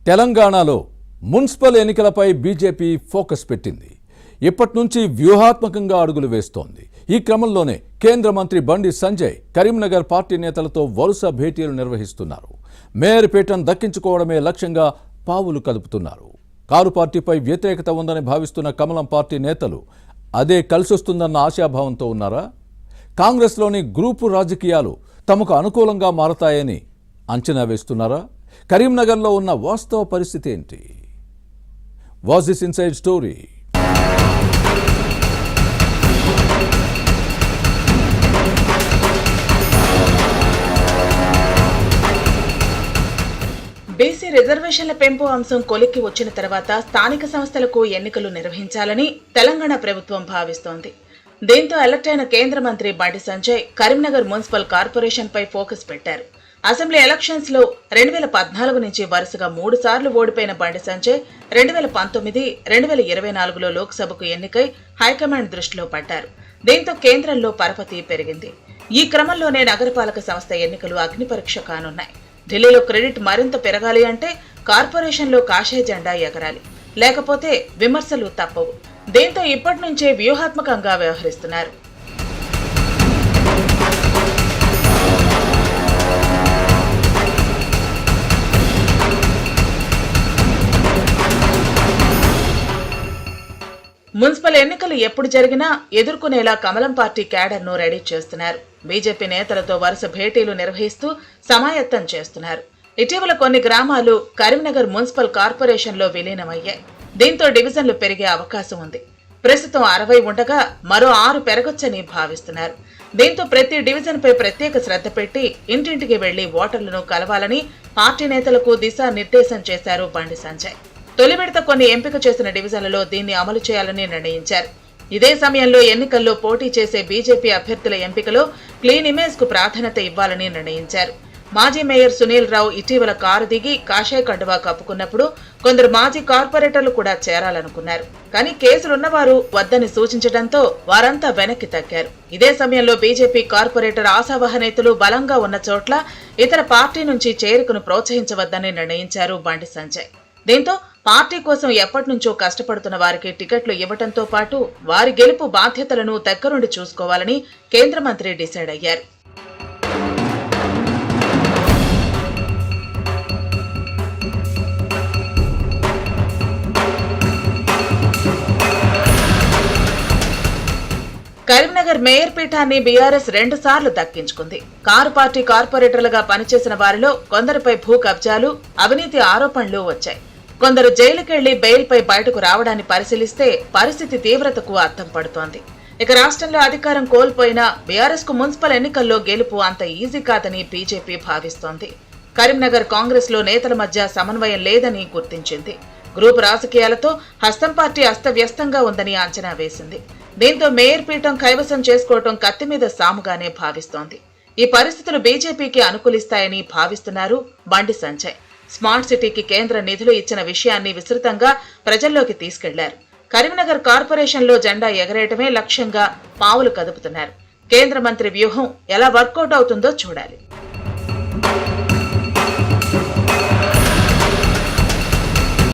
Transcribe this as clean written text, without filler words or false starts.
తెలంగాణలో మున్సిపల్ ఎన్నికలపై BJP focus పెట్టింది. ఇప్పటి నుంచి వ్యూహాత్మకంగా అడుగులు వేస్తోంది. ఈ క్రమంలోనే కేంద్ర మంత్రి బండి సంజయ్ కరీంనగర్ పార్టీ నేతలతో వరుస భేటీలు నిర్వహిస్తున్నారు. మేయర్ పీఠం దక్కించుకోవడమే లక్ష్యంగా పావులు కదుపుతున్నారు. కారు పార్టీపై వ్యతిరేకత ఉందని భావిస్తున్న కమలం పార్టీ నేతలు అదే కలిసొస్తుందన్న ఆశాభావంతో ఉన్నారా? కాంగ్రెస్లోని గ్రూపు రాజకీయాలు తమకు అనుకూలంగా మారతాయని అంచనా వేస్తున్నారా? కరీంనగర్లో ఉన్న వాస్తవ పరిస్థితి ఏంటి? Was this inside story? BC రిజర్వేషన్ల పెంపు అంశం కొలిక్కి వచ్చిన తర్వాత స్థానిక సంస్థలకు ఎన్నికలు నిర్వహించాలని తెలంగాణ ప్రభుత్వం భావిస్తోంది. దీంతో అలర్ట్ అయిన కేంద్ర మంత్రి బండి సంజయ్ కరీంనగర్ మున్సిపల్ కార్పొరేషన్ పై ఫోకస్ పెట్టారు. అసెంబ్లీ ఎలక్షన్స్ లో 2014 నుంచి వరుసగా 3 సార్లు ఓడిపోయిన బండి సంజయ్ 2019, 2024లో లోక్సభకు ఎన్నికై హైకమాండ్ దృష్టిలో పడ్డారు. దీంతో కేంద్రంలో పరపతి పెరిగింది. ఈ క్రమంలోనే నగరపాలక సంస్థ ఎన్నికలు అగ్నిపరీక్ష కానున్నాయి. ఢిల్లీలో క్రెడిట్ మరింత పెరగాలి అంటే కార్పొరేషన్లో కాషాయ జెండా ఎగరాలి, లేకపోతే విమర్శలు తప్పవు. దీంతో ఇప్పటి నుంచే వ్యూహాత్మకంగా వ్యవహరిస్తున్నారు. మున్సిపల్ ఎన్నికలు ఎప్పుడు జరిగినా ఎదుర్కొనేలా కమలం పార్టీ క్యాడర్ను రెడీ చేస్తున్నారు. బీజేపీ నేతలతో వరుస భేటీలు నిర్వహిస్తూ సమాయత్తం చేస్తున్నారు. ఇటీవల కొన్ని గ్రామాలు కరీంనగర్ మున్సిపల్ కార్పొరేషన్లో విలీనమయ్యాయి. దీంతో డివిజన్లు పెరిగే అవకాశం ఉంది. ప్రస్తుతం 60 ఉండగా మరో 6 పెరగొచ్చని భావిస్తున్నారు. దీంతో ప్రతి డివిజన్ పై ప్రత్యేక శ్రద్ధ పెట్టి ఇంటింటికి వెళ్లి ఓటర్లను కలవాలని పార్టీ నేతలకు దిశానిర్దేశం చేశారు బండి సంజయ్. తొలి విడత కొన్ని ఎంపిక చేసిన డివిజన్లలో దీన్ని అమలు చేయాలని నిర్ణయించారు. ఇదే సమయంలో ఎన్నికల్లో పోటీ చేసే బీజేపీ అభ్యర్థుల ఎంపికలో క్లీన్ ఇమేజ్ కు ప్రాధాన్యత ఇవ్వాలని నిర్ణయించారు. మాజీ మేయర్ సునీల్ రావు ఇటీవల కారు దిగి కాషాయ కండువా కప్పుకున్నప్పుడు కొందరు మాజీ కార్పొరేటర్లు కూడా చేరాలనుకున్నారు. కానీ కేసులున్నవారు వద్దని సూచించడంతో వారంతా వెనక్కి తగ్గారు. ఇదే సమయంలో బీజేపీ కార్పొరేటర్ ఆశావహనేతలు బలంగా ఉన్న చోట్ల ఇతర పార్టీ నుంచి చేరికను ప్రోత్సహించవద్దని నిర్ణయించారు బండి సంజయ్. దీంతో పార్టీ కోసం ఎప్పటి నుంచో కష్టపడుతున్న వారికి టికెట్లు ఇవ్వడంతో పాటు వారి గెలుపు బాధ్యతలను దగ్గరుండి చూసుకోవాలని కేంద్ర మంత్రి డిసైడ్ అయ్యారు. కరీంనగర్ మేయర్ పీఠాన్ని బీఆర్ఎస్ 2 సార్లు దక్కించుకుంది. కారు పార్టీ కార్పొరేటర్లుగా పనిచేసిన వారిలో కొందరిపై భూ కబ్జాలు, అవినీతి ఆరోపణలు వచ్చాయి. కొందరు జైలుకెళ్లి బెయిల్పై బయటకు రావడాన్ని పరిశీలిస్తే పరిస్థితి తీవ్రతకు అద్దం పడుతోంది. ఇక రాష్ట్రంలో అధికారం కోల్పోయినా బీఆర్ఎస్ కు మున్సిపల్ ఎన్నికల్లో గెలుపు అంత ఈజీ కాదని బీజేపీ భావిస్తోంది. కరీంనగర్ కాంగ్రెస్ లో నేతల మధ్య సమన్వయం లేదని గుర్తించింది. గ్రూప్ రాజకీయాలతో హస్తం పార్టీ అస్తవ్యస్తంగా ఉందని అంచనా వేసింది. దీంతో మేయర్ పీఠం కైవసం చేసుకోవటం కత్తి మీద సాముగానే భావిస్తోంది. ఈ పరిస్థితులు బీజేపీకి అనుకూలిస్తాయని భావిస్తున్నారు బండి సంజయ్. స్మార్ట్ సిటీకి కేంద్ర నిధులు ఇచ్చిన విషయాన్ని విస్తృతంగా ప్రజల్లోకి తీసుకెళ్లారు. కరీంనగర్ కార్పొరేషన్లో జెండా ఎగరేయటమే లక్ష్యంగా పావులు కదుపుతున్నారు. కేంద్ర మంత్రి వ్యూహం ఎలా వర్కౌట్ అవుతుందో చూడాలి.